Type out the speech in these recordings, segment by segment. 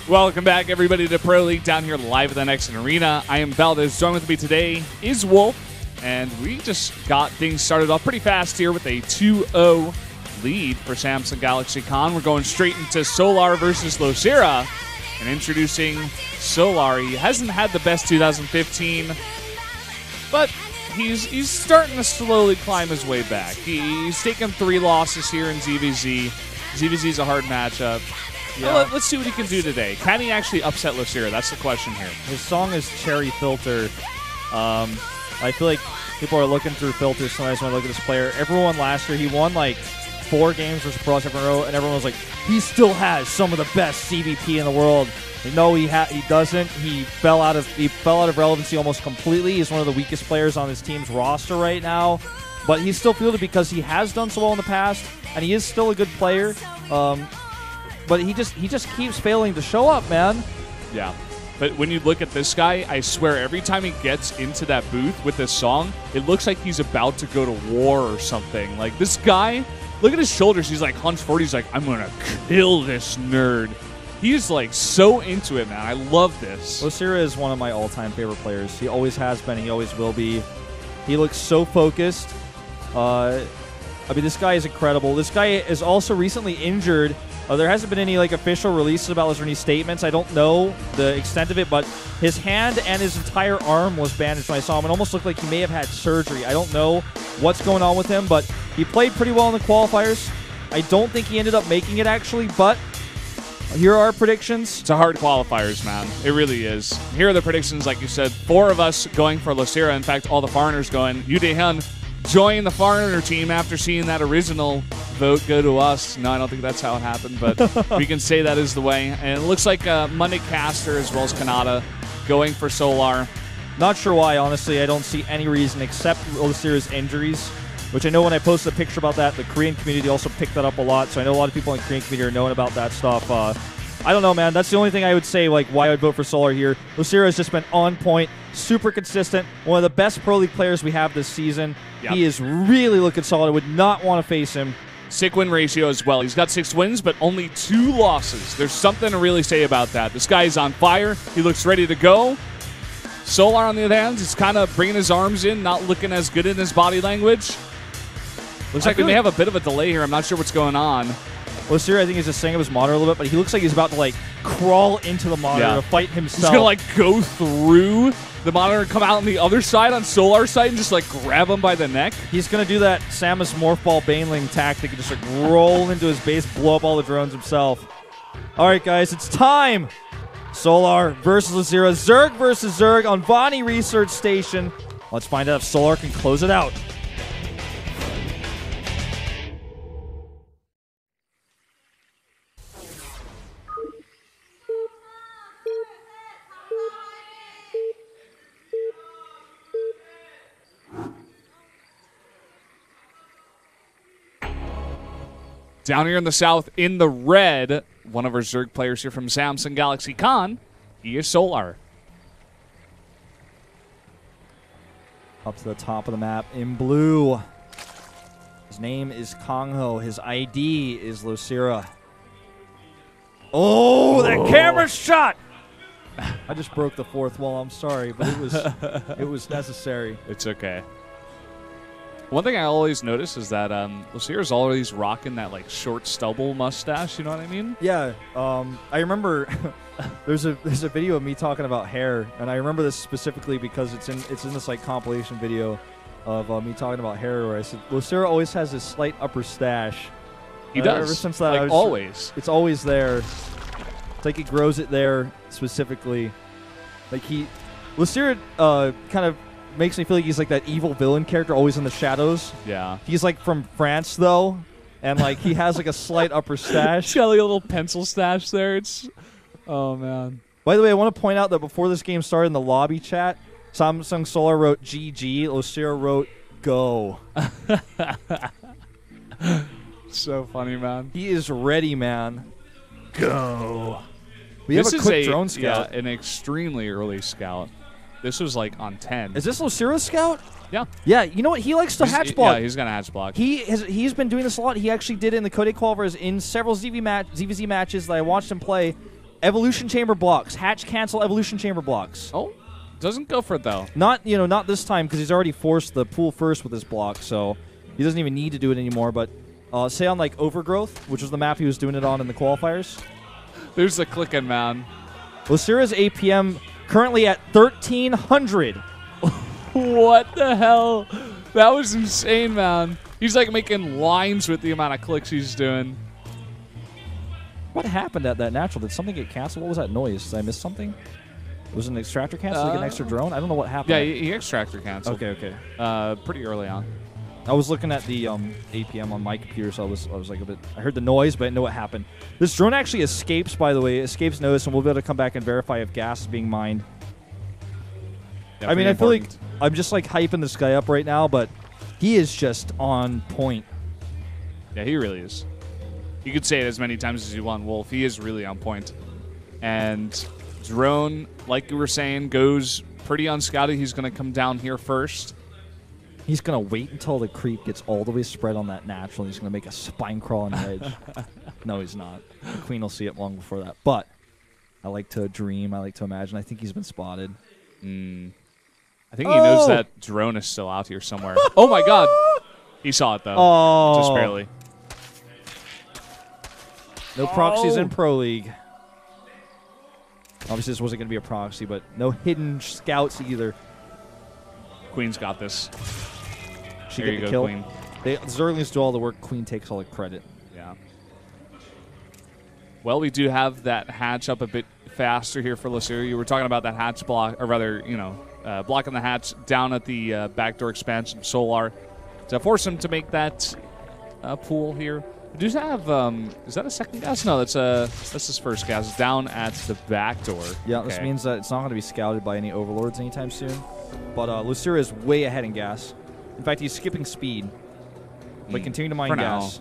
Welcome back, everybody, to Pro League down here live at the Next Arena. I am Valdez. Joined with me today is Wolf, and we just got things started off pretty fast here with a 2-0 lead for Samsung Galaxy Con. We're going straight into Solar versus Losira, and introducing Solar. He hasn't had the best 2015, but he's starting to slowly climb his way back. He's taken 3 losses here in ZVZ. ZVZ's a hard matchup. Yeah. Well, let's see what he can do today. Can he actually upset Losira? That's the question here. His song is Cherry Filter. I feel like people are looking through filters sometimes when I look at this player. Everyone last year, he won like 4 games versus Pros in a row, and everyone was like, he still has some of the best CVP in the world. No, he doesn't. He fell out of relevancy almost completely. He's one of the weakest players on his team's roster right now. But he's still fielded because he has done so well in the past, and he is still a good player. But he just keeps failing to show up, man. Yeah. But when you look at this guy, I swear every time he gets into that booth with this song, it looks like he's about to go to war or something. Like, this guy, look at his shoulders. He's like Hunts 40. He's like, I'm going to kill this nerd. He's like so into it, man. I love this. Losira is one of my all-time favorite players. He always has been. He always will be. He looks so focused. I mean, this guy is incredible. This guy is also recently injured. There hasn't been any official releases about this or any statements. I don't know the extent of it, but his hand and his entire arm was bandaged when I saw him. It almost looked like he may have had surgery. I don't know what's going on with him, but he played pretty well in the qualifiers. I don't think he ended up making it, actually, but here are our predictions. It's a hard qualifiers, man. It really is. Here are the predictions, like you said. 4 of us going for Losira. In fact, all the foreigners going. Yu Daehyun join the foreigner team after seeing that original vote go to us. No, I don't think that's how it happened, but we can say that is the way. And it looks like Monday Caster as well as Kanata going for Solar. Not sure why, honestly. I don't see any reason except Losira's injuries, which I know when I posted a picture about that, the Korean community also picked that up a lot, so I know a lot of people in the Korean community are knowing about that stuff. I don't know, man. That's the only thing I would say, why I would vote for Solar here. Losira has just been on point, super consistent, one of the best Pro League players we have this season. Yep. He is really looking solid. I would not want to face him. Sick win ratio as well. He's got 6 wins, but only 2 losses. There's something to really say about that. This guy is on fire. He looks ready to go. Solar, on the other hand, is kind of bringing his arms in, not looking as good in his body language. Looks like we may have a bit of a delay here. I'm not sure what's going on. Losira, I think, is just saying of his monitor a little bit, but he looks like he's about to, crawl into the monitor to fight himself. He's going to, go through the monitor and come out on the other side, on Solar's side, and just, grab him by the neck. He's going to do that Samus Morphball Baneling tactic and just, roll into his base, blow up all the drones himself. All right, guys, it's time. Solar versus Losira. Zerg versus Zerg on Vaani Research Station. Let's find out if Solar can close it out. Down here in the south, in the red, one of our Zerg players here from Samsung Galaxy Con, he is Solar. Up to the top of the map in blue. His name is Kongho. His ID is Losira. Oh, that camera shot! I just broke the 4th wall. I'm sorry, but it was necessary. It's okay. One thing I always notice is that Losira's always rocking that short stubble mustache. You know what I mean? Yeah. I remember there's a video of me talking about hair, and I remember this specifically because it's in this compilation video of me talking about hair, where I said Losira always has this slight upper stash. He does. Ever since that, always. It's always there. It's like he grows it there specifically. Losira kind of makes me feel like he's like that evil villain character always in the shadows. Yeah. He's from France though, and he has a slight upper stash. He's got a little pencil stash there. Oh man. By the way, I want to point out that before this game started in the lobby chat, Samsung Solar wrote GG, Losira wrote go. So funny, man. He is ready, man. Go. We have a quick drone scout. Yeah, an extremely early scout. This was on 10. Is this Losira's scout? Yeah. Yeah, you know what? He likes to hatch block. Yeah, he's going to hatch block. He's been doing this a lot. He actually did it in the Code qualifiers in several ZVZ matches that I watched him play. Evolution Chamber blocks. Hatch cancel Evolution Chamber blocks. Oh, doesn't go for it, though. Not this time, because he's already forced the pool first with his block, so he doesn't even need to do it anymore. But say on, like, Overgrowth, which was the map he was doing it on in the qualifiers. There's the clicking, man. Losira's APM currently at 1,300. What the hell? That was insane, man. He's, like, making lines with the amount of clicks he's doing. What happened at that natural? Did something get canceled? What was that noise? Did I miss something? Was it an extractor cancel? Like an extra drone? I don't know what happened. Yeah, he extractor canceled. Okay. Pretty early on. I was looking at the APM on my computer, so I was like a bit. I heard the noise, but I didn't know what happened. This drone actually escapes, by the way. Escapes notice, and we'll be able to come back and verify if gas is being mined. I mean, I feel like I'm just like hyping this guy up right now, but he is just on point. Yeah, he really is. You could say it as many times as you want, Wolf. He is really on point. And drone, like you were saying, goes pretty unscouted. He's going to come down here first. He's going to wait until the creep gets all the way spread on that natural. He's going to make a spine crawl on the edge. No, he's not. The Queen will see it long before that. But I like to dream. I like to imagine. I think he's been spotted. I think he knows that drone is still out here somewhere. Oh, my God. He saw it, though. Oh. Just barely. No proxies in Pro League. Obviously, this wasn't going to be a proxy, but no hidden scouts either. Queen's got this. She there get you the go, kill. Queen. Zerglings do all the work. Queen takes all the credit. Yeah. Well, we do have that hatch up a bit faster here for Losira. You were talking about that hatch block, or rather, blocking the hatch down at the backdoor expansion of Solar to force him to make that pool here. Do you have, is that a second gas? No, that's his first gas. It's down at the back door. Yeah, okay. This means that it's not going to be scouted by any overlords anytime soon. But Losira is way ahead in gas. In fact, he's skipping speed. But continue to mine gas.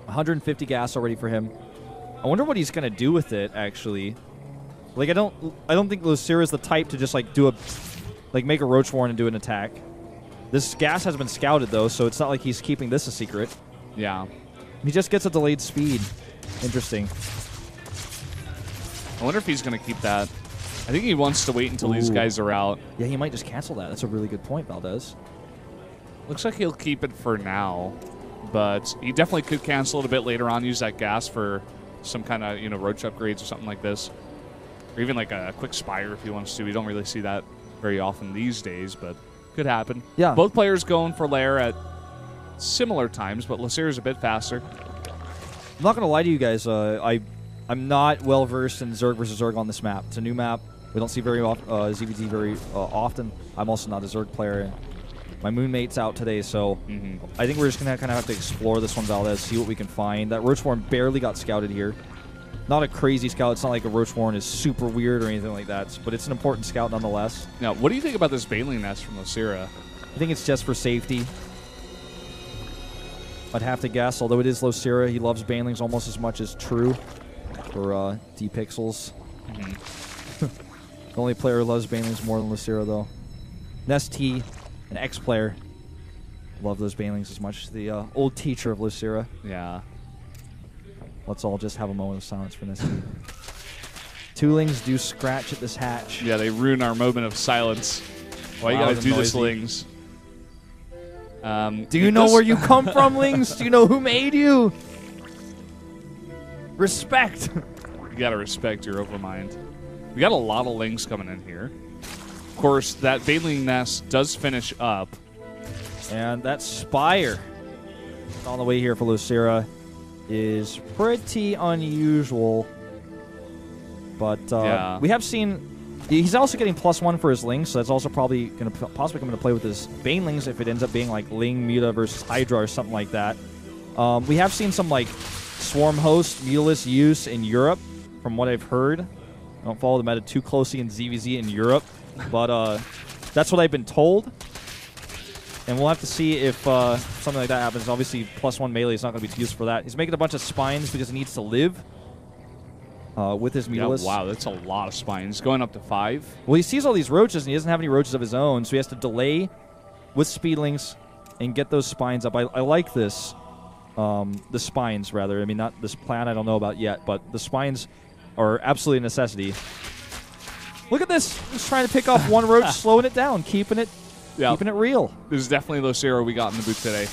150 gas already for him. I wonder what he's going to do with it, actually. Like, I don't think Losira is the type to just, like, make a Roach Warren and do an attack. This gas has been scouted, though, so it's not like he's keeping this a secret. Yeah. He just gets a delayed speed. Interesting. I wonder if he's going to keep that. I think he wants to wait until these guys are out. Yeah, he might just cancel that. That's a really good point, Valdez. Looks like he'll keep it for now, but he definitely could cancel it a bit later on, use that gas for some kind of, roach upgrades or something like this. Or even like a quick Spire if he wants to. We don't really see that very often these days, but could happen. Yeah. Both players going for Lair at similar times, but Losira's a bit faster. I'm not going to lie to you guys. I'm not well versed in Zerg versus Zerg on this map. It's a new map. We don't see very often ZVZ very often. I'm also not a Zerg player. And my moonmate's out today, so I think we're just going to kind of have to explore this one, Valdez, see what we can find. That Roach Warren barely got scouted here. Not a crazy scout. It's not like a Roach Warren is super weird or anything like that, but it's an important scout nonetheless. Now, what do you think about this Baneling nest from Losira? I think it's just for safety. I'd have to guess, although it is Losira. He loves Banelings almost as much as True or D-Pixels. The only player who loves Banelings more than Losira, though. Nest T, an ex-player, love those Banelings as much as the old teacher of Losira. Yeah. Let's all just have a moment of silence for Nest T. Two Lings do scratch at this hatch. Yeah, they ruin our moment of silence. Why you gotta do this, Lings? Do you know where you come from, Lings? Do you know who made you? Respect. You gotta respect your overmind. We got a lot of Lings coming in here. Of course, that Baneling nest does finish up. And that Spire on the way here for Losira is pretty unusual. But yeah. We have seen... He's also getting +1 for his Lings, so that's also probably going to possibly come into play with his Banelings if it ends up being like Ling, Muta versus Hydra or something like that. We have seen some like Swarm Host, Mutalist use in Europe, from what I've heard. I don't follow the meta too closely in ZVZ in Europe, but that's what I've been told. And we'll have to see if something like that happens. Obviously, +1 melee is not going to be used for that. He's making a bunch of spines because he needs to live. With his Mutalist. Yeah, wow, that's a lot of spines. Going up to 5. Well, he sees all these roaches, and he doesn't have any roaches of his own, so he has to delay with Speedlings and get those spines up. I like this. the spines, rather. I mean, not this plan I don't know about yet, but the spines are absolutely a necessity. Look at this. Just trying to pick off one roach, slowing it down, keeping it real. This is definitely Losira we got in the booth today.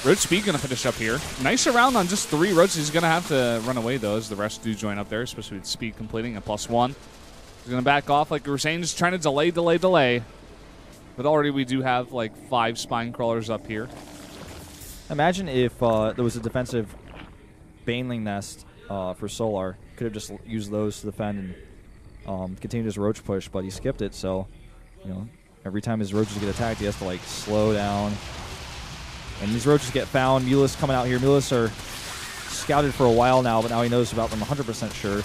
Roach Speed going to finish up here. Nice round on just 3 roaches. He's going to have to run away, though, as the rest do join up there, especially with Speed completing at +1. He's going to back off, like we were saying, just trying to delay. But already we do have, like, 5 spine crawlers up here. Imagine if there was a defensive Baneling nest for Solar. Could have just used those to defend and continue his roach push, but he skipped it, so, you know, every time his roaches get attacked, he has to, like, slow down. And these roaches get found. Mulus coming out here. Mulus are scouted for a while now, but now he knows about them 100% sure.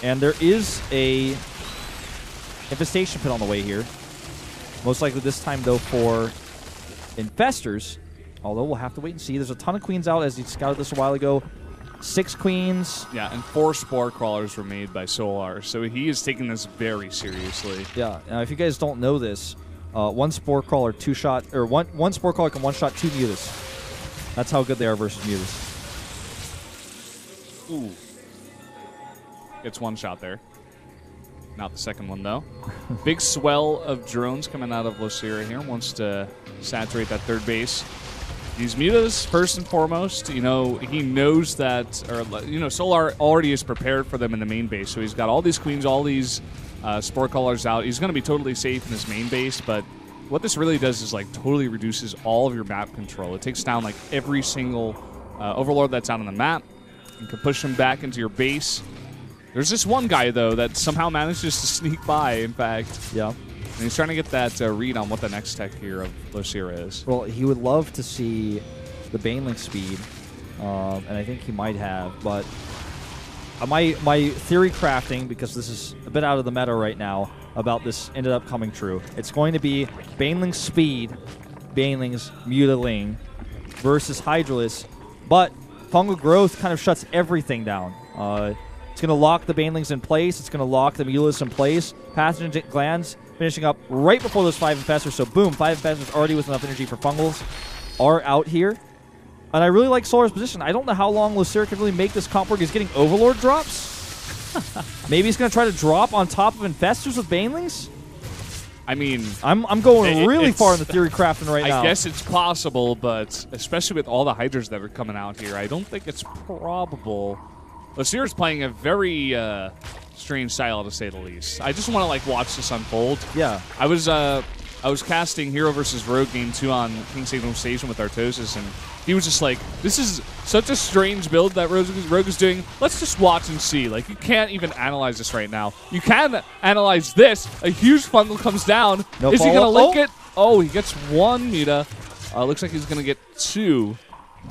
And there is a infestation pit on the way here. Most likely this time, though, for infestors. Although we'll have to wait and see. There's a ton of queens out, as he scouted this a while ago. 6 queens. Yeah, and 4 spore crawlers were made by Solar, so he is taking this very seriously. Yeah. Now, if you guys don't know this, one spore crawler, 2-shot, or one spore crawler can 1-shot 2 mutas. That's how good they are versus mutas. Ooh. Gets 1 shot there. Not the second one, though. Big swell of drones coming out of Losira here. Wants to saturate that third base. These mutas, first and foremost, you know, he knows that, or, you know, Solar already is prepared for them in the main base. So he's got all these queens, all these spore crawlers out. He's going to be totally safe in his main base, but what this really does is, like, totally reduces all of your map control. It takes down, like, every single overlord that's out on the map. You can push him back into your base. There's this one guy, though, that somehow manages to sneak by, in fact. Yeah. And he's trying to get that read on what the next tech here of Losira is. Well, he would love to see the Baneling speed, and I think he might have, but my theory crafting, because this is a bit out of the meta right now, about this ended up coming true. It's going to be Baneling speed, Baneling's Mutaling versus Hydralisk, but fungal growth kind of shuts everything down. It's going to lock the Banelings in place. It's going to lock the Mulus in place. Pathogen glands finishing up right before those 5 infestors. So boom, 5 infestors already with enough energy for fungals are out here. And I really like Solar's position. I don't know how long Losira can really make this comp work. He's getting Overlord drops. Maybe he's going to try to drop on top of infestors with Banelings. I mean, I'm going really far in the theory crafting right now. I guess it's possible, but especially with all the Hydras that are coming out here, I don't think it's probable. Losira's playing a very strange style, to say the least. I just want to, like, watch this unfold. Yeah. I was casting Hero versus Rogue Game 2 on King Signal Station with Artosis, and he was just like, this is such a strange build that Rogue is doing. Let's just watch and see. Like, you can't even analyze this right now. You can analyze this. A huge fungal comes down. No is he going to follow-up? link it? Oh, he gets 1 muta. Looks like he's going to get 2.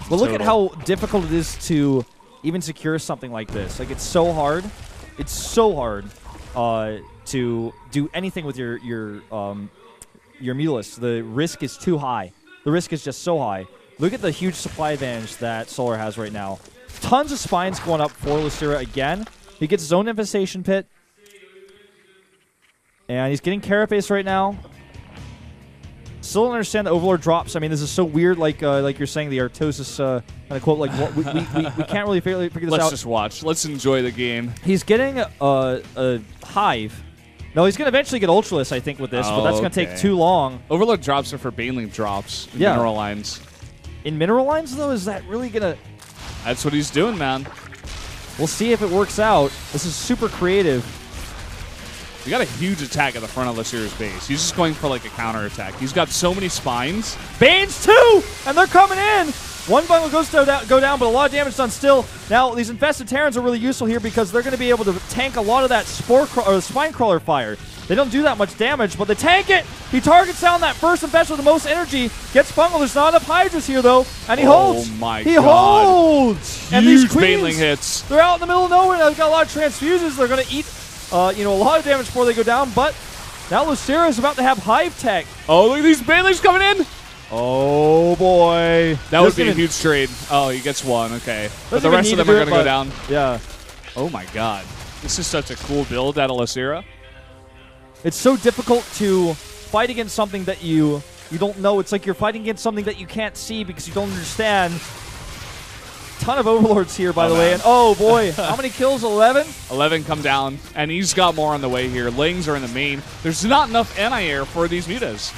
But look at how difficult it is to even secure something like this. Like, it's so hard. It's so hard to do anything with your Mulus. The risk is too high. The risk is just so high. Look at the huge supply advantage that Solar has right now. Tons of spines going up for Losira again. He gets his own infestation pit. And he's getting Carapace right now. Still don't understand the Overlord drops. I mean, this is so weird, like you're saying, the Artosis kind of quote. Like, we can't really figure this out. Let's just watch. Let's enjoy the game. He's getting a Hive. No, he's going to eventually get Ultralisk, I think, with this, but that's going to take too long. Overlord drops are for Baneling drops in mineral lines. In mineral lines, though, is that really going to... That's what he's doing, man. We'll see if it works out. This is super creative. We got a huge attack at the front of Losira's base. He's just going for, like, a counter attack. He's got so many spines. Banes, too! And they're coming in! One bundle goes to go down, but a lot of damage done still. Now, these infested Terrans are really useful here because they're going to be able to tank a lot of that spine crawler fire. They don't do that much damage, but they tank it. He targets down that first infestor with the most energy, gets fungal. There's not enough Hydras here, though, and he holds. Oh, my God. He holds! Huge and these queens, Baneling hits. They're out in the middle of nowhere. They've got a lot of transfuses. They're going to eat a lot of damage before they go down, but now Losira is about to have Hive Tech. Oh, look at these Banelings coming in. Oh, boy. That would be a huge trade. Oh, he gets 1. Okay. But the rest of them are going to go down. Yeah. Oh, my God. This is such a cool build out of Losira. It's so difficult to fight against something that you don't know. It's like you're fighting against something that you can't see because you don't understand. ton of Overlords here, by the way. And oh, boy, how many kills? 11? 11 come down, and he's got more on the way here. Lings are in the main. There's not enough anti-air for these mutas.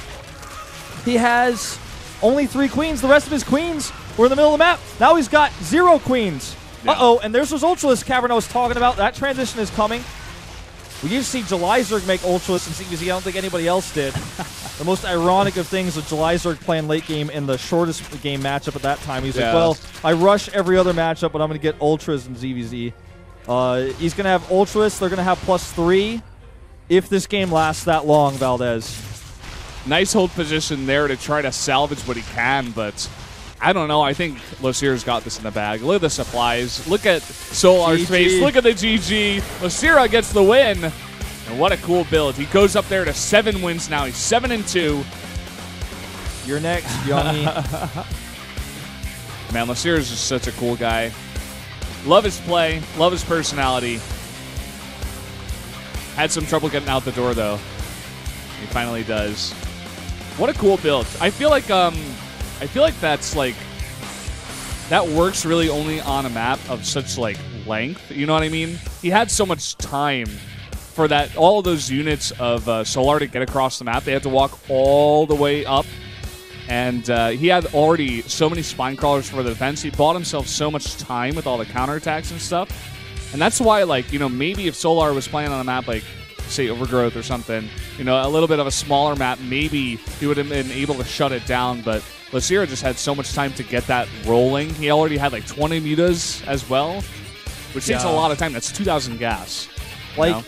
He has only 3 queens. The rest of his queens were in the middle of the map. Now he's got 0 queens. Yeah. Uh-oh, and there's those Ultralisk Cavern I was talking about. That transition is coming. We used to see Jelizerg make Ultralisk and CVZ. I don't think anybody else did. The most ironic of things was Jelizerg playing late game in the shortest game matchup at that time. He's like, well, I rush every other matchup, but I'm going to get Ultras and ZVZ. He's going to have Ultras. They're going to have +3 if this game lasts that long, Valdez. Nice hold position there to try to salvage what he can, but I don't know. I think Losira's got this in the bag. Look at the supplies. Look at Solar's face. Look at the GG. Losira gets the win. And what a cool build. He goes up there to 7 wins now. He's 7-2. You're next, Youngie. Man, Losira's just such a cool guy. Love his play. Love his personality. Had some trouble getting out the door, though. He finally does. What a cool build. I feel like that's like that works really only on a map of such like length. You know what I mean? He had so much time for that. All of those units of Solar to get across the map, they had to walk all the way up, and he had already so many spine crawlers for the defense. He bought himself so much time with all the counterattacks and stuff, and that's why, like, you know, maybe if Solar was playing on a map like, say, Overgrowth or something, you know, a little bit of a smaller map, maybe he would have been able to shut it down, but Losira just had so much time to get that rolling. He already had like 20 mutas as well, which takes a lot of time. That's 2,000 gas. Like,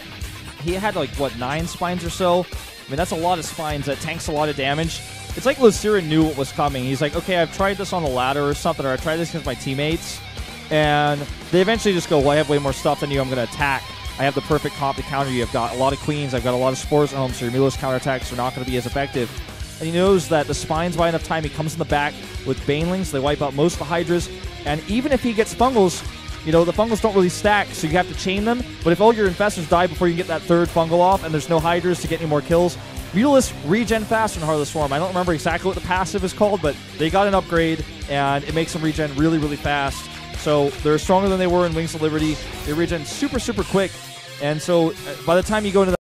he had like, what, 9 spines or so? I mean, that's a lot of spines. That tanks a lot of damage. It's like Losira knew what was coming. He's like, okay, I've tried this on the ladder or something, or I tried this against my teammates, and they eventually just go, well, I have way more stuff than you. I'm going to attack. I have the perfect comp to counter you. I've got a lot of queens. I've got a lot of spores at home, so your meatless counterattacks are not going to be as effective. And he knows that the spines buy enough time. He comes in the back with Banelings. They wipe out most of the Hydras. And even if he gets Fungals, you know, the Fungals don't really stack, so you have to chain them. But if all your Infestors die before you get that 3rd Fungal off and there's no Hydras to get any more kills, Mutalisk regen faster in Heartless Swarm. I don't remember exactly what the passive is called, but they got an upgrade, and it makes them regen really, really fast. So they're stronger than they were in Wings of Liberty. They regen super, super quick. And so by the time you go into